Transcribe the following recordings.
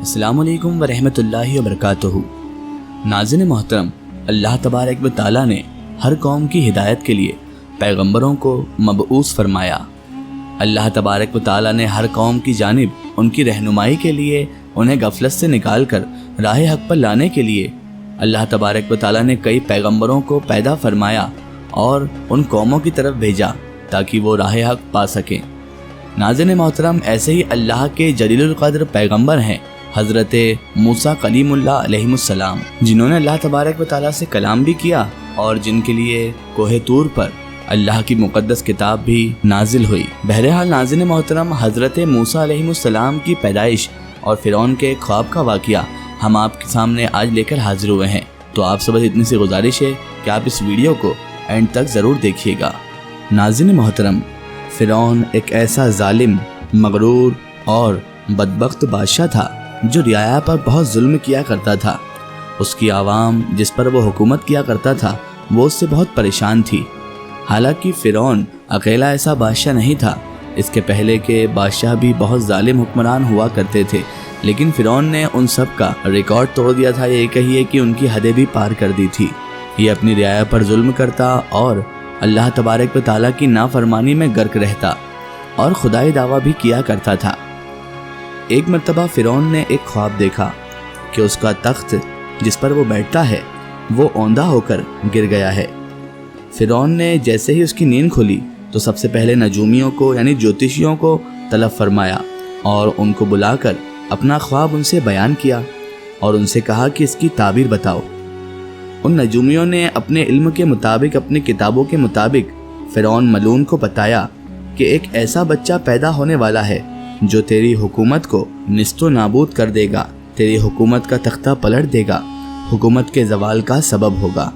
السلام علیکم ورحمۃ اللہ وبرکاتہ۔ ناظرین محترم، اللہ تبارک و تعالیٰ نے ہر قوم کی ہدایت کے لیے پیغمبروں کو مبعوث فرمایا۔ اللہ تبارک و تعالیٰ نے ہر قوم کی جانب ان کی رہنمائی کے لیے انہیں غفلت سے نکال کر راہ حق پر لانے کے لیے اللہ تبارک و تعالیٰ نے کئی پیغمبروں کو پیدا فرمایا اور ان قوموں کی طرف بھیجا تاکہ وہ راہ حق پا سکیں۔ ناظرین محترم، ایسے ہی اللہ کے جلیل القدر پیغمبر ہیں حضرت موسیٰ کلیم اللہ علیہ السلام، جنہوں نے اللہ تبارک و تعالیٰ سے کلام بھی کیا اور جن کے لیے کوہ طور پر اللہ کی مقدس کتاب بھی نازل ہوئی۔ بہرحال ناظرین محترم، حضرت موسیٰ علیہ السلام کی پیدائش اور فرعون کے خواب کا واقعہ ہم آپ کے سامنے آج لے کر حاضر ہوئے ہیں، تو آپ سے بس اتنی سی گزارش ہے کہ آپ اس ویڈیو کو اینڈ تک ضرور دیکھیے گا۔ ناظرین محترم، فرعون ایک ایسا ظالم، مغرور اور بدبخت بادشاہ تھا جو رعایا پر بہت ظلم کیا کرتا تھا۔ اس کی عوام جس پر وہ حکومت کیا کرتا تھا وہ اس سے بہت پریشان تھی۔ حالانکہ فرعون اکیلا ایسا بادشاہ نہیں تھا، اس کے پہلے کے بادشاہ بھی بہت ظالم حکمران ہوا کرتے تھے، لیکن فرعون نے ان سب کا ریکارڈ توڑ دیا تھا، یہ کہیے کہ ان کی حدیں بھی پار کر دی تھی۔ یہ اپنی رعایا پر ظلم کرتا اور اللہ تبارک و تعالیٰ کی نافرمانی میں غرق رہتا اور خدائی دعویٰ بھی کیا کرتا تھا۔ ایک مرتبہ فرعون نے ایک خواب دیکھا کہ اس کا تخت جس پر وہ بیٹھتا ہے وہ اوندھا ہو کر گر گیا ہے۔ فرعون نے جیسے ہی اس کی نیند کھلی تو سب سے پہلے نجومیوں کو یعنی جوتشیوں کو طلب فرمایا اور ان کو بلا کر اپنا خواب ان سے بیان کیا اور ان سے کہا کہ اس کی تعبیر بتاؤ۔ ان نجومیوں نے اپنے علم کے مطابق، اپنی کتابوں کے مطابق فرعون ملعون کو بتایا کہ ایک ایسا بچہ پیدا ہونے والا ہے جو تیری حکومت کو نیست و نابود کر دے گا، تیری حکومت کا تختہ پلٹ دے گا، حکومت کے زوال کا سبب ہوگا۔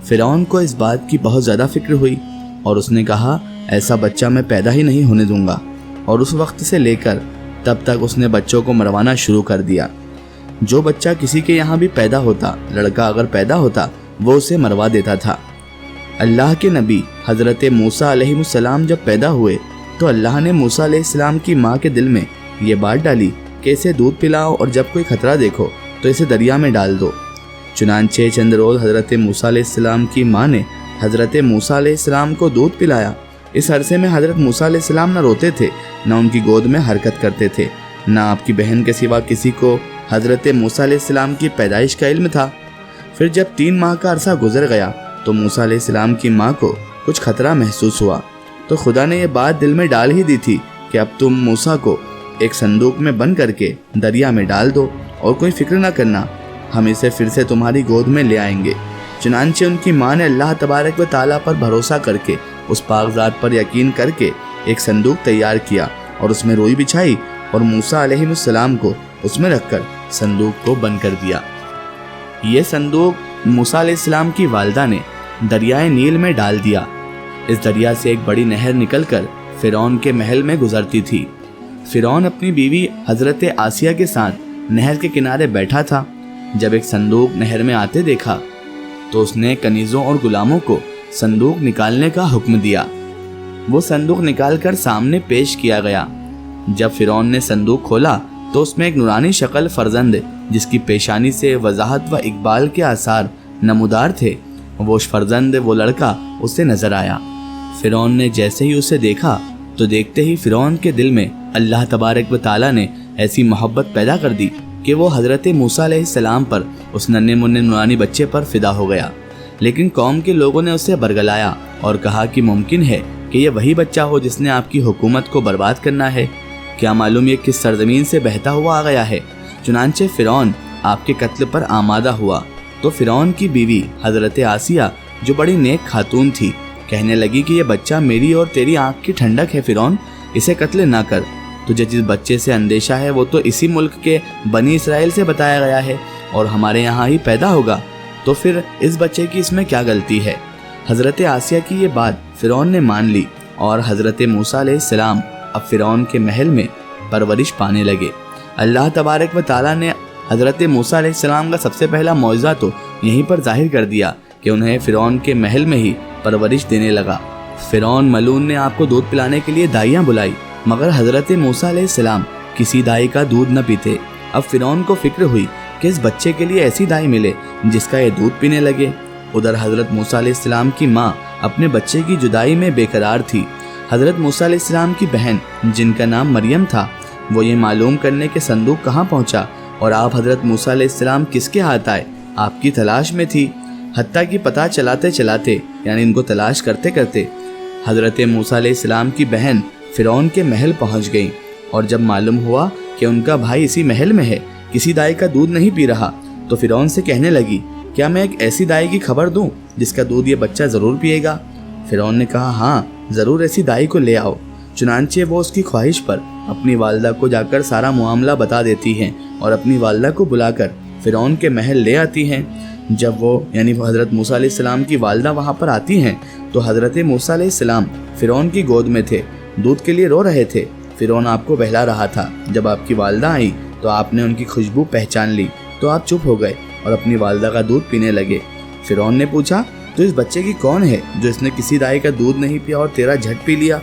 فرعون کو اس بات کی بہت زیادہ فکر ہوئی اور اس نے کہا ایسا بچہ میں پیدا ہی نہیں ہونے دوں گا، اور اس وقت سے لے کر تب تک اس نے بچوں کو مروانا شروع کر دیا۔ جو بچہ کسی کے یہاں بھی پیدا ہوتا، لڑکا اگر پیدا ہوتا، وہ اسے مروا دیتا تھا۔ اللہ کے نبی حضرت موسیٰ علیہ السلام جب پیدا ہوئے تو اللہ نے موسیٰ علیہ السلام کی ماں کے دل میں یہ بات ڈالی کہ اسے دودھ پلاؤ اور جب کوئی خطرہ دیکھو تو اسے دریا میں ڈال دو۔ چنانچہ چند روز حضرت موسیٰ علیہ السلام کی ماں نے حضرت موسیٰ علیہ السلام کو دودھ پلایا۔ اس عرصے میں حضرت موسیٰ علیہ السلام نہ روتے تھے، نہ ان کی گود میں حرکت کرتے تھے، نہ آپ کی بہن کے سوا کسی کو حضرت موسیٰ علیہ السلام کی پیدائش کا علم تھا۔ پھر جب 3 ماہ کا عرصہ گزر گیا تو موسیٰ علیہ السلام کی ماں کو کچھ خطرہ محسوس ہوا، تو خدا نے یہ بات دل میں ڈال ہی دی تھی کہ اب تم موسیٰ کو ایک صندوق میں بند کر کے دریا میں ڈال دو اور کوئی فکر نہ کرنا، ہم اسے پھر سے تمہاری گود میں لے آئیں گے۔ چنانچہ ان کی ماں نے اللہ تبارک و تعالیٰ پر بھروسہ کر کے، اس پاک ذات پر یقین کر کے ایک صندوق تیار کیا اور اس میں روئی بچھائی اور موسیٰ علیہ السلام کو اس میں رکھ کر صندوق کو بند کر دیا۔ یہ صندوق موسیٰ علیہ السلام کی والدہ نے دریائے نیل میں ڈال دیا۔ اس دریا سے ایک بڑی نہر نکل کر فرعون کے محل میں گزرتی تھی۔ فرعون اپنی بیوی حضرت آسیہ کے ساتھ نہر کے کنارے بیٹھا تھا۔ جب ایک صندوق نہر میں آتے دیکھا تو اس نے کنیزوں اور غلاموں کو صندوق نکالنے کا حکم دیا۔ وہ صندوق نکال کر سامنے پیش کیا گیا۔ جب فرعون نے صندوق کھولا تو اس میں ایک نورانی شکل فرزند جس کی پیشانی سے وضاحت و اقبال کے آثار نمودار تھے، وہ فرزند، وہ لڑکا اسے نظر آیا۔ فرعون نے جیسے ہی اسے دیکھا تو دیکھتے ہی فرعون کے دل میں اللہ تبارک و تعالیٰ نے ایسی محبت پیدا کر دی کہ وہ حضرت موسیٰ علیہ السلام پر، اس ننھے منھے نورانی بچے پر فدا ہو گیا۔ لیکن قوم کے لوگوں نے اسے برگلایا اور کہا کہ ممکن ہے کہ یہ وہی بچہ ہو جس نے آپ کی حکومت کو برباد کرنا ہے، کیا معلوم یہ کس سرزمین سے بہتا ہوا آ گیا ہے۔ چنانچہ فرعون آپ کے قتل پر آمادہ ہوا تو فرعون کی بیوی حضرت آسیہ جو بڑی نیک خاتون تھی کہنے لگی کہ یہ بچہ میری اور تیری آنکھ کی ٹھنڈک ہے، فرعون اسے قتل نہ کر، تجھے جس بچے سے اندیشہ ہے وہ تو اسی ملک کے بنی اسرائیل سے بتایا گیا ہے اور ہمارے یہاں ہی پیدا ہوگا، تو پھر اس بچے کی اس میں کیا غلطی ہے۔ حضرت آسیہ کی یہ بات فرعون نے مان لی اور حضرت موسیٰ علیہ السلام اب فرعون کے محل میں پرورش پانے لگے۔ اللہ تبارک و تعالیٰ نے حضرت موسیٰ علیہ السلام کا سب سے پہلا معجزہ تو یہیں پر ظاہر کر دیا کہ انہیں فرعون کے محل میں ہی پرورش دینے لگا۔ فرعون ملعون نے آپ کو دودھ پلانے کے لیے دائیاں بلائی، مگر حضرت موسیٰ علیہ السلام کسی دائی کا دودھ نہ پیتے اب فرعون کو فکر ہوئی کہ اس بچے کے لیے ایسی دائی ملے جس کا یہ دودھ پینے لگے۔ ادھر حضرت موسیٰ علیہ السلام کی ماں اپنے بچے کی جدائی میں بے قرار تھی۔ حضرت موسیٰ علیہ السلام کی بہن جن کا نام مریم تھا، وہ یہ معلوم کرنے کہ صندوق کہاں پہنچا اور آپ حضرت موسیٰ علیہ السلام کس کے ہاتھ آئے، آپ کی تلاش میں تھی۔ حتیٰ کہ پتہ چلاتے چلاتے، یعنی ان کو تلاش کرتے کرتے، حضرت موسیٰ علیہ السلام کی بہن فرعون کے محل پہنچ گئی، اور جب معلوم ہوا کہ ان کا بھائی اسی محل میں ہے، کسی دائی کا دودھ نہیں پی رہا، تو فرعون سے کہنے لگی، کیا میں ایک ایسی دائی کی خبر دوں جس کا دودھ یہ بچہ ضرور پیے گا؟ فرعون نے کہا، ہاں ضرور ایسی دائی کو لے آؤ۔ چنانچہ وہ اس کی خواہش پر اپنی والدہ کو جا کر سارا معاملہ بتا دیتی ہیں اور اپنی والدہ کو بلا کر فرعون کے محل لے آتی ہیں۔ جب وہ یعنی حضرت موسیٰ علیہ السلام کی والدہ وہاں پر آتی ہیں تو حضرت موسیٰ علیہ السلام فرعون کی گود میں تھے، دودھ کے لیے رو رہے تھے۔ فرعون آپ کو بہلا رہا تھا۔ جب آپ کی والدہ آئی تو آپ نے ان کی خوشبو پہچان لی تو آپ چپ ہو گئے اور اپنی والدہ کا دودھ پینے لگے۔ فرعون نے پوچھا، تو اس بچے کی کون ہے جو اس نے کسی دائی کا دودھ نہیں پیا اور تیرا جھٹ پی لیا؟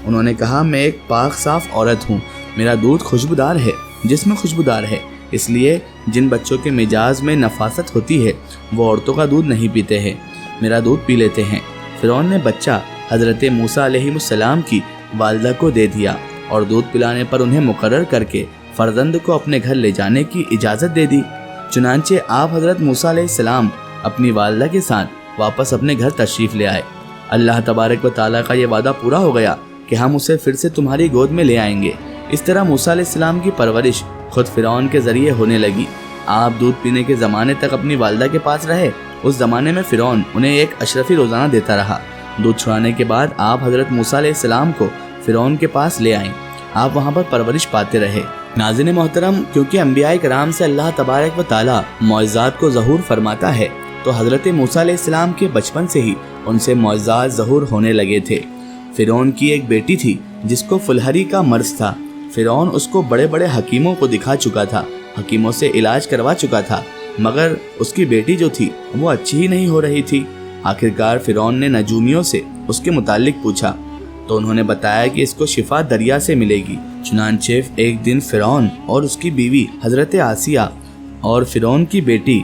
انہوں نے کہا، میں ایک پاک صاف عورت ہوں، میرا دودھ خوشبودار ہے، جسم خوشبودار ہے، اس لیے جن بچوں کے مزاج میں نفاست ہوتی ہے وہ عورتوں کا دودھ نہیں پیتے ہیں، میرا دودھ پی لیتے ہیں۔ فرعون نے بچہ حضرت موسیٰ علیہ السلام کی والدہ کو دے دیا اور دودھ پلانے پر انہیں مقرر کر کے فرزند کو اپنے گھر لے جانے کی اجازت دے دی۔ چنانچہ آپ حضرت موسیٰ علیہ السلام اپنی والدہ کے ساتھ واپس اپنے گھر تشریف لے آئے۔ اللہ تبارک و تعالیٰ کا یہ وعدہ پورا ہو گیا کہ ہم اسے پھر سے تمہاری گود میں لے آئیں گے۔ اس طرح موسیٰ علیہ السلام کی پرورش خود فرعون کے ذریعے ہونے لگی۔ آپ دودھ پینے کے زمانے تک اپنی والدہ کے پاس رہے۔ اس زمانے میں فرعون انہیں ایک اشرفی روزانہ دیتا رہا۔ دودھ چھڑانے کے بعد آپ حضرت موسیٰ علیہ السلام کو فرعون کے پاس لے آئیں۔ آپ وہاں پر پرورش پاتے رہے۔ ناظرین محترم، کیونکہ انبیاء کرام سے اللہ تبارک و تعالیٰ معجزات کو ظہور فرماتا ہے تو حضرت موسیٰ علیہ السلام کے بچپن سے ہی ان سے معجزات ظہور ہونے لگے تھے۔ فرعون کی ایک بیٹی تھی جس کو فلہری کا مرض تھا۔ فرعون اس کو بڑے بڑے حکیموں کو دکھا چکا تھا، حکیموں سے علاج کروا چکا تھا، مگر اس کی بیٹی جو تھی وہ اچھی ہی نہیں ہو رہی تھی۔ آخرکار فرعون نے نجومیوں سے اس کے متعلق پوچھا تو انہوں نے بتایا کہ اس کو شفا دریا سے ملے گی۔ چنانچہ ایک دن فرعون اور اس کی بیوی حضرت آسیہ اور فرعون کی بیٹی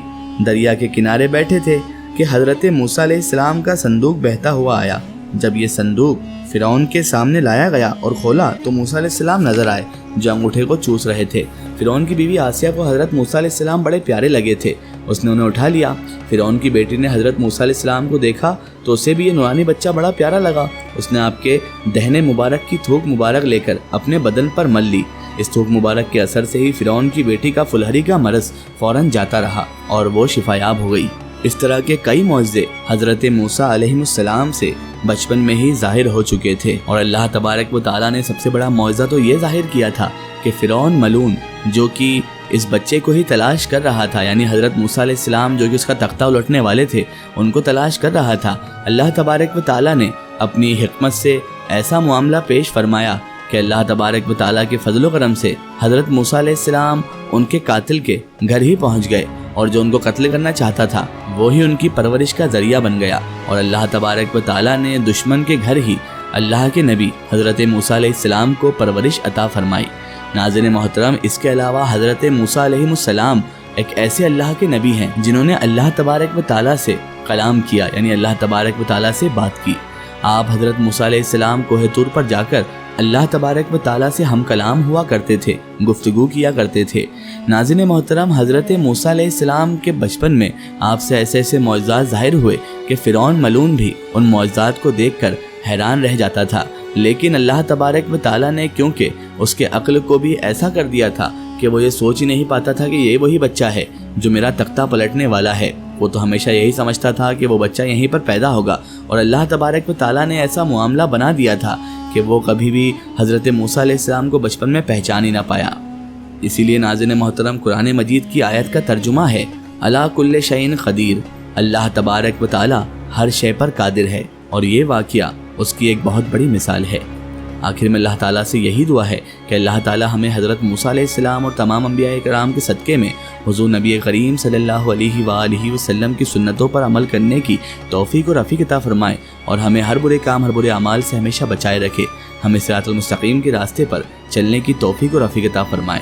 دریا کے کنارے بیٹھے تھے کہ حضرت موسیٰ علیہ السلام کا صندوق بہتا ہوا آیا۔ جب یہ صندوق فرعون کے سامنے لایا گیا اور کھولا تو موسیٰ علیہ السلام نظر آئے جو انگوٹھے کو چوس رہے تھے۔ فرعون کی بیوی آسیہ کو حضرت موسیٰ علیہ السلام بڑے پیارے لگے تھے، اس نے انہیں اٹھا لیا۔ فرعون کی بیٹی نے حضرت موسیٰ علیہ السلام کو دیکھا تو اسے بھی یہ نورانی بچہ بڑا پیارا لگا۔ اس نے آپ کے دہنے مبارک کی تھوک مبارک لے کر اپنے بدن پر مل لی۔ اس تھوک مبارک کے اثر سے ہی فرعون کی بیٹی کا فلہری کا مرض فوراً جاتا رہا اور وہ شفایاب ہو گئی۔ اس طرح کے کئی معجزے حضرت موسیٰ علیہ السلام سے بچپن میں ہی ظاہر ہو چکے تھے، اور اللہ تبارک و تعالیٰ نے سب سے بڑا معجزہ تو یہ ظاہر کیا تھا کہ فرعون ملعون جو کہ اس بچے کو ہی تلاش کر رہا تھا، یعنی حضرت موسیٰ علیہ السلام جو کہ اس کا تختہ الٹنے والے تھے ان کو تلاش کر رہا تھا، اللہ تبارک و تعالیٰ نے اپنی حکمت سے ایسا معاملہ پیش فرمایا کہ اللہ تبارک و تعالیٰ کے فضل و کرم سے حضرت موسیٰ علیہ السلام ان کے قاتل کے گھر ہی پہنچ گئے، اور جو ان کو قتل کرنا چاہتا تھا وہی ان کی پرورش کا ذریعہ بن گیا، اور اللہ تبارک و تعالیٰ نے دشمن کے گھر ہی اللہ کے نبی حضرت موسیٰ علیہ السلام کو پرورش عطا فرمائی۔ ناظرین محترم، اس کے علاوہ حضرت موسیٰ علیہ السلام ایک ایسے اللہ کے نبی ہیں جنہوں نے اللہ تبارک و تعالیٰ سے کلام کیا، یعنی اللہ تبارک و تعالیٰ سے بات کی۔ آپ حضرت موسیٰ علیہ السلام کوہ طور پر جا کر اللہ تبارک و تعالیٰ سے ہم کلام ہوا کرتے تھے، گفتگو کیا کرتے تھے۔ ناظرین محترم، حضرت موسیٰ علیہ السلام کے بچپن میں آپ سے ایسے ایسے معجزات ظاہر ہوئے کہ فرعون ملعون بھی ان معجزات کو دیکھ کر حیران رہ جاتا تھا، لیکن اللہ تبارک و تعالیٰ نے کیونکہ اس کے عقل کو بھی ایسا کر دیا تھا کہ وہ یہ سوچ ہی نہیں پاتا تھا کہ یہ وہی بچہ ہے جو میرا تختہ پلٹنے والا ہے۔ وہ تو ہمیشہ یہی سمجھتا تھا کہ وہ بچہ یہیں پر پیدا ہوگا، اور اللہ تبارک و تعالیٰ نے ایسا معاملہ بنا دیا تھا کہ وہ کبھی بھی حضرت موسیٰ علیہ السلام کو بچپن میں پہچان ہی نہ پایا۔ اسی لیے ناظرین محترم، قرآن مجید کی آیت کا ترجمہ ہے علی کل شیء قدیر، اللہ تبارک و تعالیٰ ہر شے پر قادر ہے، اور یہ واقعہ اس کی ایک بہت بڑی مثال ہے۔ آخر میں اللہ تعالیٰ سے یہی دعا ہے کہ اللہ تعالیٰ ہمیں حضرت موسیٰ علیہ السلام اور تمام انبیاء کرام کے صدقے میں حضور نبی کریم صلی اللہ علیہ وآلہ وسلم کی سنتوں پر عمل کرنے کی توفیق اور رفیق عطا فرمائے، اور ہمیں ہر برے کام، ہر برے اعمال سے ہمیشہ بچائے رکھے، ہمیں صراط المستقیم کے راستے پر چلنے کی توفیق اور رفیق عطا فرمائے۔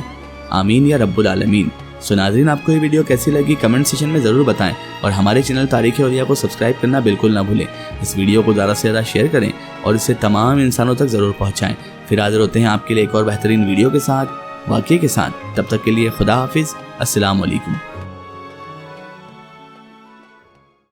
آمین یا رب العالمین۔ سو ناظرین، آپ کو یہ ویڈیو کیسی لگی کمنٹ سیکشن میں ضرور بتائیں، اور ہمارے چینل تاریخ اولیاء کو سبسکرائب کرنا بالکل نہ بھولیں۔ اس ویڈیو کو زیادہ سے زیادہ شیئر کریں اور اسے تمام انسانوں تک ضرور پہنچائیں۔ پھر حاضر ہوتے ہیں آپ کے لیے ایک اور بہترین ویڈیو کے ساتھ، واقعے کے ساتھ۔ تب تک کے لیے خدا حافظ، السلام علیکم۔